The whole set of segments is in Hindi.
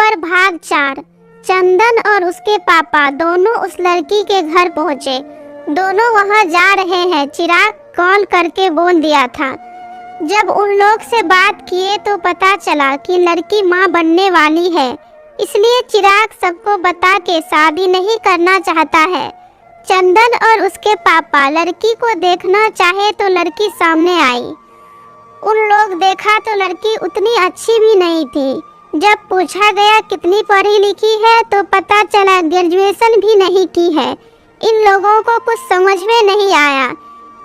नंबर भाग 4। चंदन और उसके पापा दोनों उस लड़की के घर पहुंचे। दोनों वहां जा रहे हैं, चिराग कॉल करके बोल दिया था। जब उन लोग से बात किए तो पता चला कि लड़की मां बनने वाली है, इसलिए चिराग सबको बता के शादी नहीं करना चाहता है। चंदन और उसके पापा लड़की को देखना चाहे तो लड़की सामने आई। उन लोग देखा तो लड़की उतनी अच्छी भी नहीं थी। जब पूछा गया कितनी पढ़ी लिखी है तो पता चला ग्रेजुएशन भी नहीं की है। इन लोगों को कुछ समझ में नहीं आया,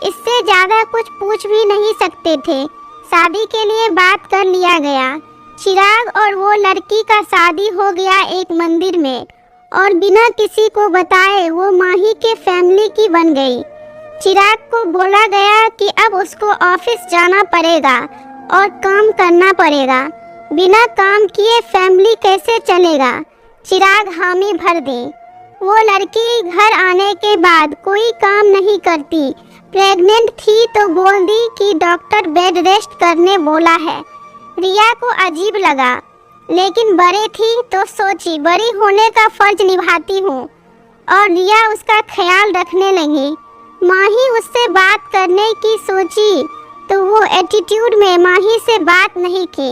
इससे ज़्यादा कुछ पूछ भी नहीं सकते थे। शादी के लिए बात कर लिया गया। चिराग और वो लड़की का शादी हो गया एक मंदिर में, और बिना किसी को बताए वो माही के फैमिली की बन गई। चिराग को बोला गया कि अब उसको ऑफिस जाना पड़ेगा और काम करना पड़ेगा। बिना काम किए फैमिली कैसे चलेगा? चिराग हामी भर दे। वो लड़की घर आने के बाद कोई काम नहीं करती। प्रेग्नेंट थी तो बोल दी कि डॉक्टर बेड रेस्ट करने बोला है। रिया को अजीब लगा, लेकिन बड़ी थी तो सोची बड़ी होने का फर्ज निभाती हूँ, और रिया उसका ख्याल रखने लगी। माही उससे बात करने की सोची तो वो एटीट्यूड में माही से बात नहीं की।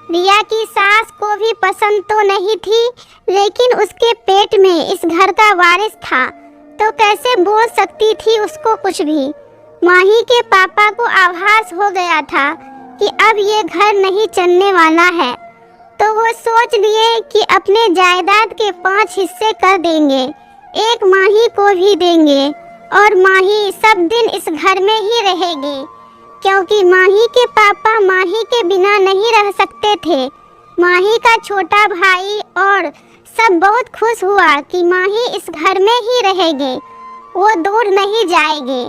रिया की सास को भी पसंद तो नहीं थी, लेकिन उसके पेट में इस घर का वारिस था तो कैसे बोल सकती थी उसको कुछ भी। माही के पापा को आभास हो गया था कि अब ये घर नहीं चलने वाला है, तो वो सोच लिए कि अपने जायदाद के 5 हिस्से कर देंगे, एक माही को भी देंगे, और माही सब दिन इस घर में ही रहेगी, क्योंकि माही के पापा माही के बिना नहीं रह सकते थे। माही का छोटा भाई और सब बहुत खुश हुआ कि माही इस घर में ही रहेगी, वो दूर नहीं जाएगी।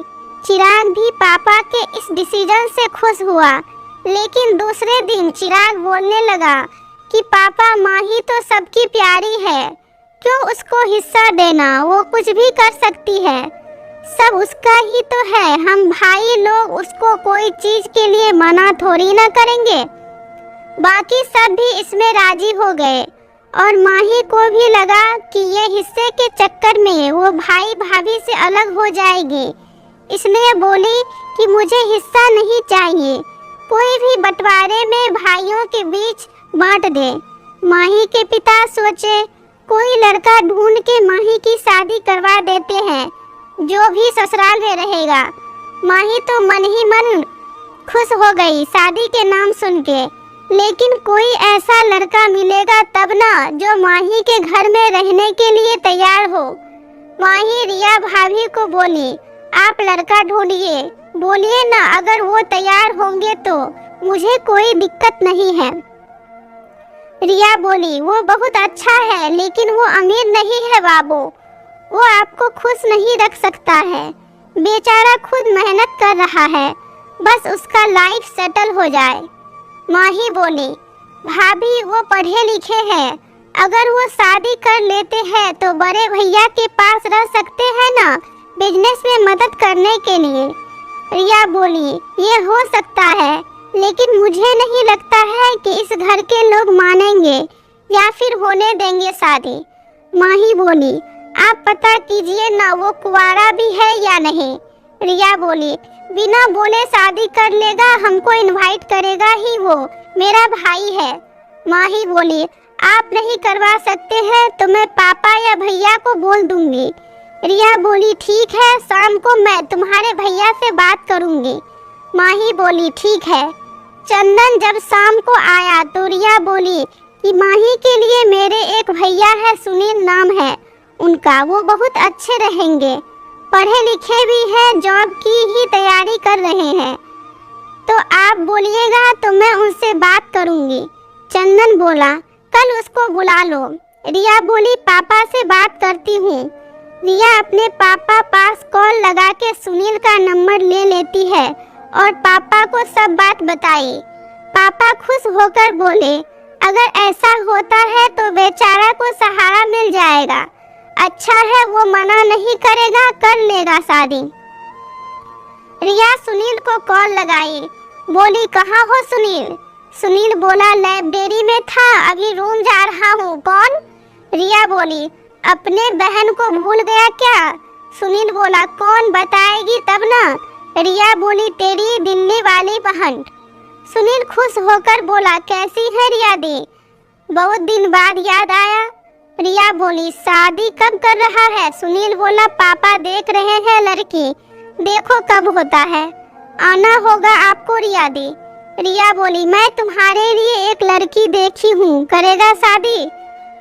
चिराग भी पापा के इस डिसीजन से खुश हुआ, लेकिन दूसरे दिन चिराग बोलने लगा कि पापा माही तो सबकी प्यारी है, क्यों उसको हिस्सा देना, वो कुछ भी कर सकती है, सब उसका ही तो है। हम भाई लोग उसको कोई चीज के लिए मना थोड़ी ना करेंगे। बाकी सब भी इसमें राजी हो गए, और माही को भी लगा कि ये हिस्से के चक्कर में वो भाई भाभी से अलग हो जाएगी, इसलिए बोली कि मुझे हिस्सा नहीं चाहिए, कोई भी बंटवारे में भाइयों के बीच बांट दे। माही के पिता सोचे कोई लड़का ढूंढ के माही की शादी करवा देते हैं, जो भी ससुराल में रहेगा। माही तो मन ही मन खुश हो गई शादी के नाम सुन के, लेकिन कोई ऐसा लड़का मिलेगा तब ना जो माही के घर में रहने के लिए तैयार हो। माही रिया भाभी को बोली, आप लड़का ढूंढिए, बोलिए ना, अगर वो तैयार होंगे तो मुझे कोई दिक्कत नहीं है। रिया बोली, वो बहुत अच्छा है, लेकिन वो अमीर नहीं है बाबू, वो आपको खुश नहीं रख सकता है। बेचारा खुद मेहनत कर रहा है, बस उसका लाइफ सेटल हो जाए। माही बोली, भाभी वो पढ़े लिखे हैं, अगर वो शादी कर लेते हैं तो बड़े भैया के पास रह सकते हैं ना, बिजनेस में मदद करने के लिए। रिया बोली, ये हो सकता है, लेकिन मुझे नहीं लगता है कि इस घर के लोग मानेंगे या फिर होने देंगे शादी। माही बोली, आप पता कीजिए ना वो कुंवारा भी है या नहीं। रिया बोली, बिना बोले शादी कर लेगा, हमको इनवाइट करेगा ही, वो मेरा भाई है। माही बोली, आप नहीं करवा सकते हैं तो मैं पापा या भैया को बोल दूंगी। रिया बोली, ठीक है, शाम को मैं तुम्हारे भैया से बात करूंगी। माही बोली, ठीक है। चंदन जब शाम को आया तो रिया बोली कि माही के लिए मेरे एक भैया है, सुनील नाम है उनका, वो बहुत अच्छे रहेंगे, पढ़े लिखे भी हैं, जॉब की ही तैयारी कर रहे हैं, तो आप बोलिएगा तो मैं उनसे बात करूंगी। चंदन बोला, कल उसको बुला लो। रिया बोली, पापा से बात करती हूँ। रिया अपने पापा पास कॉल लगा के सुनील का नंबर ले लेती है और पापा को सब बात बताई। पापा खुश होकर बोले, अगर ऐसा होता है तो बेचारा को सहारा मिल जाएगा, अच्छा है, वो मना नहीं करेगा, कर लेगा शादी। रिया सुनील को कॉल लगाई, बोली, कहाँ हो सुनील? सुनील बोला लाइब्रेरी में था, अभी रूम जा रहा हूँ। कौन? रिया बोली अपने बहन को भूल गया क्या? सुनील बोला कौन, बताएगी तब ना। रिया बोली तेरी दिल्ली वाली बहन। सुनील खुश होकर बोला कैसी है रिया दी? बहुत दिन बाद याद आया। रिया बोली शादी कब कर रहा है? सुनील बोला पापा देख रहे हैं लड़की, देखो कब होता है, आना होगा आपको रिया दी। रिया बोली मैं तुम्हारे लिए एक लड़की देखी हूँ, करेगा शादी?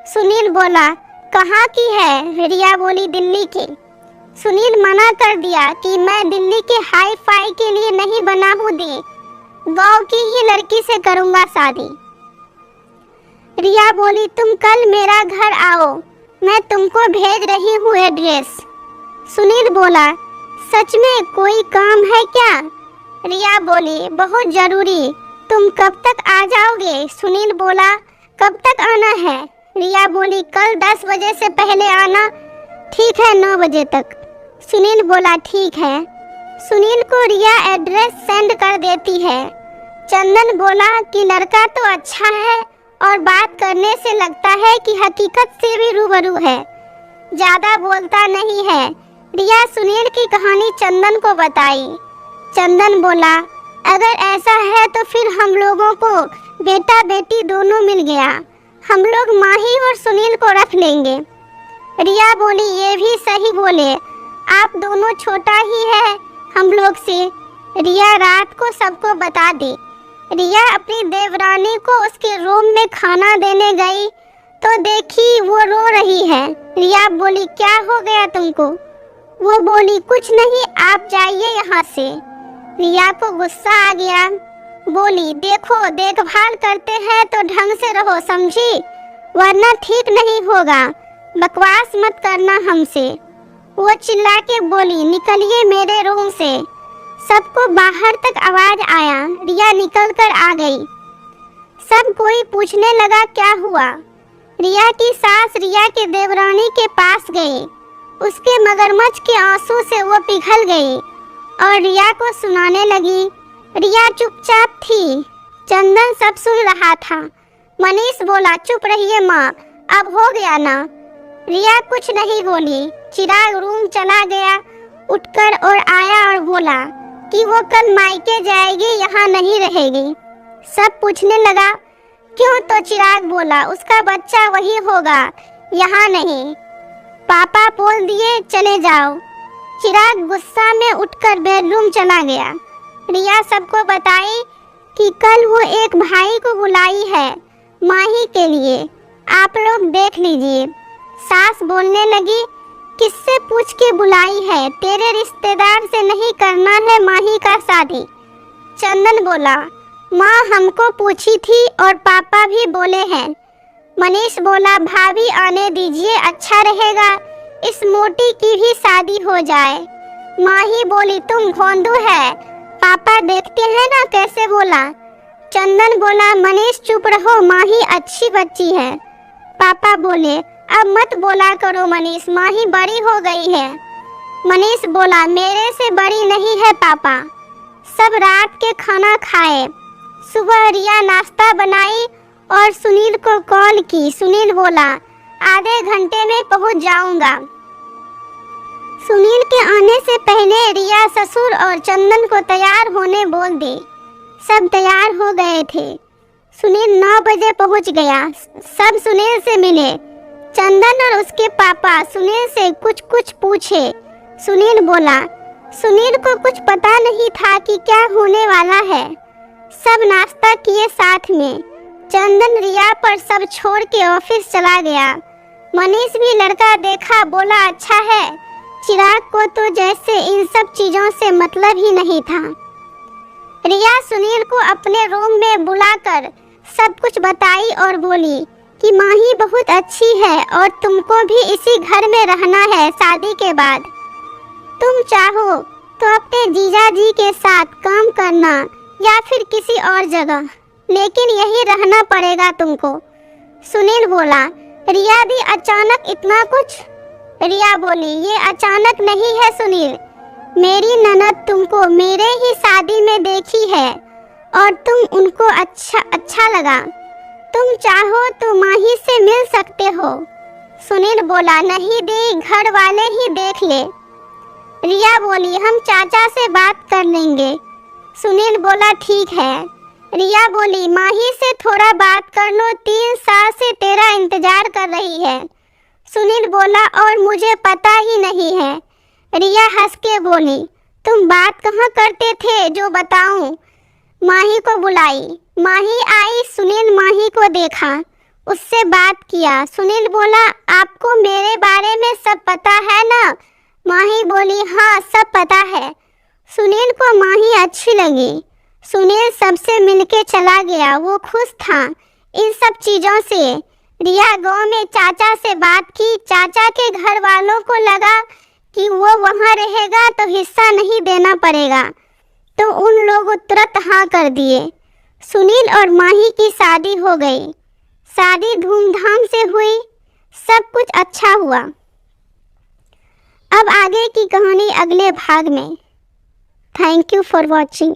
सुनील बोला कहाँ की है? रिया बोली दिल्ली की। सुनील मना कर दिया कि मैं दिल्ली के हाई फाई के लिए नहीं बना हूँ दी, गांव की ही लड़की से करूँगा शादी। रिया बोली तुम कल मेरा घर आओ, मैं तुमको भेज रही हूँ एड्रेस। सुनील बोला सच में कोई काम है क्या? रिया बोली बहुत जरूरी, तुम कब तक आ जाओगे? सुनील बोला कब तक आना है? रिया बोली कल 10 बजे से पहले आना। ठीक है 9 बजे तक। सुनील बोला ठीक है। सुनील को रिया एड्रेस सेंड कर देती है। चंदन बोला कि लड़का तो अच्छा है और बात करने से लगता है कि हकीकत से भी रूबरू है, ज्यादा बोलता नहीं है। रिया सुनील की कहानी चंदन को बताई। चंदन बोला अगर ऐसा है तो फिर हम लोगों को बेटा बेटी दोनों मिल गया, हम लोग माही और सुनील को रख लेंगे। रिया बोली ये भी सही बोले, आप दोनों छोटा ही है हम लोग से। रिया रात को सबको बता दी। रिया अपनी देवरानी को उसके रूम में खाना देने गई तो देखी वो रो रही है। रिया बोली क्या हो गया तुमको? वो बोली कुछ नहीं, आप जाइए यहाँ से। रिया को गुस्सा आ गया, बोली देखो देखभाल करते हैं तो ढंग से रहो समझी, वरना ठीक नहीं होगा, बकवास मत करना हमसे। वो चिल्ला के बोली निकलिए मेरे रूम से। सबको बाहर तक आवाज आया। रिया निकल कर आ गई। सब कोई पूछने लगा क्या हुआ। रिया की सास रिया के देवरानी के पास गई, उसके मगरमच्छ के आंसू से वो पिघल गई और रिया को सुनाने लगी। रिया चुपचाप थी, चंदन सब सुन रहा था। मनीष बोला चुप रहिए माँ, अब हो गया ना। रिया कुछ नहीं बोली। चिराग रूम चला गया, उठकर और आया और बोला कि वो कल मायके जाएगी, यहाँ नहीं रहेगी। सब पूछने लगा क्यों, तो चिराग बोला उसका बच्चा वही होगा, यहाँ नहीं। पापा बोल दिए चले जाओ। चिराग गुस्सा में उठकर बेडरूम चला गया। रिया सबको बताई कि कल वो एक भाई को बुलाई है माही के लिए, आप लोग देख लीजिए। सास बोलने लगी किससे पूछ के बुलाई है, तेरे रिश्तेदार से नहीं करना है माही का शादी। चंदन बोला माँ हमको पूछी थी और पापा भी बोले हैं। मनीष बोला भाभी आने दीजिए, अच्छा रहेगा, इस मोटी की भी शादी हो जाए। माही बोली तुम भोंदू है, पापा देखते हैं ना कैसे बोला। चंदन बोला मनीष चुप रहो, माही अच्छी बच्ची है। पापा बोले अब मत बोला करो मनीष, माही बड़ी हो गई है। मनीष बोला मेरे से बड़ी नहीं है पापा। सब रात के खाना खाए। सुबह रिया नाश्ता बनाई और सुनील को कॉल की। सुनील बोला आधे घंटे में पहुंच जाऊंगा। सुनील के आने से पहले रिया ससुर और चंदन को तैयार होने बोल दी। सब तैयार हो गए थे। सुनील 9 बजे पहुंच गया। सब सुनील से मिले। चंदन और उसके पापा सुनील से कुछ कुछ पूछे। सुनील बोला सुनील को कुछ पता नहीं था कि क्या होने वाला है। सब नाश्ता किए साथ में। चंदन रिया पर सब छोड़ के ऑफिस चला गया। मनीष भी लड़का देखा, बोला अच्छा है। चिराग को तो जैसे इन सब चीजों से मतलब ही नहीं था। रिया सुनील को अपने रूम में बुलाकर सब कुछ बताई और बोली कि माही बहुत अच्छी है और तुमको भी इसी घर में रहना है शादी के बाद। तुम चाहो तो अपने जीजा जी के साथ काम करना या फिर किसी और जगह, लेकिन यही रहना पड़ेगा तुमको। सुनील बोला रिया दी अचानक इतना कुछ? रिया बोली ये अचानक नहीं है सुनील, मेरी ननद तुमको मेरे ही शादी में देखी है और तुम उनको अच्छा लगा। तुम चाहो तो माही से मिल सकते हो। सुनील बोला, नहीं दी, घर वाले ही देख ले। रिया बोली, हम चाचा से बात कर लेंगे। सुनील बोला, ठीक है। रिया बोली, माही से थोड़ा बात कर लो, 3 साल से तेरा इंतजार कर रही है। सुनील बोला, और मुझे पता ही नहीं है। रिया हंस के बोली, तुम बात कहाँ करते थे जो बताऊं? माही को बुलाई। माही आई। सुनील माही को देखा, उससे बात किया। सुनील बोला, आपको मेरे बारे में सब पता है ना? माही बोली, हाँ सब पता है। सुनील को माही अच्छी लगी। सुनील सबसे मिलके चला गया। वो खुश था इन सब चीज़ों से। रिया गांव में चाचा से बात की। चाचा के घर वालों को लगा कि वो वहाँ रहेगा तो हिस्सा नहीं देना पड़ेगा, तो उन लोग तुरंत हाँ कर दिए। सुनील और माही की शादी हो गई। शादी धूमधाम से हुई, सब कुछ अच्छा हुआ। अब आगे की कहानी अगले भाग में। Thank you for watching.